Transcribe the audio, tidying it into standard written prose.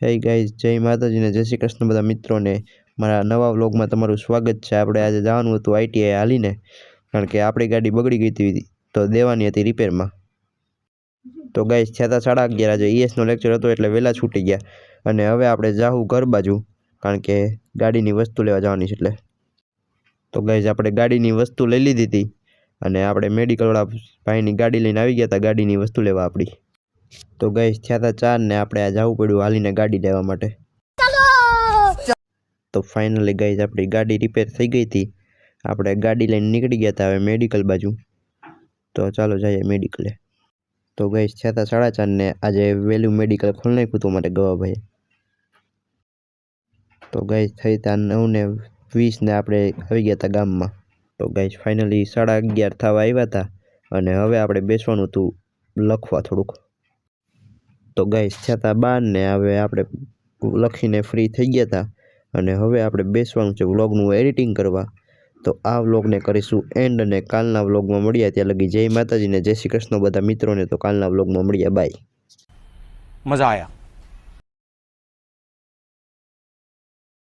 Hey guys, જય માતાજી ને જય શ્રી કૃષ્ણ બધા મિત્રોને મારા નવા વ્લોગમાં તમારું સ્વાગત છે। આપણે આજે જવાનું હતું આઈટીઆઈ હાલીને, કારણ કે આપણી ગાડી બગડી ગઈ હતી તો દેવાની હતી રિપેરમાં। તો ગાઈઝ થયા હતા 11:30 આજે ઈએસનો લેક્ચર હતો એટલે વહેલા છૂટી ગયા અને હવે આપણે જાહું ઘર બાજુ, કારણ કે ગાડીની વસ્તુ લેવા જવાની છે એટલે। તો ગાઈઝ આપણે ગાડીની વસ્તુ લઈ લીધી હતી અને આપણે મેડિકલવાળા ભાઈની ગાડી લઈને આવી ગયા હતા ગાડીની વસ્તુ લેવા આપણી। તો ગાઈઝ થયા હતા 4 ને આપણે આ જવું પડ્યું હાલીને ગાડી લેવા માટે। તો ફાઇનલી ગાઈઝ આપણી ગાડી રિપેર થઈ ગઈ હતી, આપણે ગાડી લઈને નીકળી ગયા હતા હવે મેડિકલ બાજુ। તો ચાલો જઈએ મેડિકલે। તો ગાઈઝ થયા હતા 4:30 ને આજે વહેલું મેડિકલ ખોલી નાખ્યું હતું મારે ગવાભાઈએ। તો ગાઈઝ થઈ હતા 9:20 ને આપણે આવી ગયા હતા ગામમાં। તો ગાઈઝ ફાઇનલી 11:30 થવા આવ્યા હતા અને હવે આપણે બેસવાનું હતું લખવા થોડુંક। તો ગાઈઝ થયા હતા 12 ને હવે આપણે લખીને ફ્રી થઈ ગયા હતા અને હવે આપણે બેસવાનું છે વ્લોગનું એડિટિંગ કરવા। તો આ વ્લોગને કરીશું એન્ડ અને કાલના વ્લોગમાં મળ્યા, ત્યાં લગી જય માતાજી ને જય શ્રી કૃષ્ણ બધા મિત્રોને। તો કાલના વ્લોગમાં મળ્યા, બાય, મજા આયા।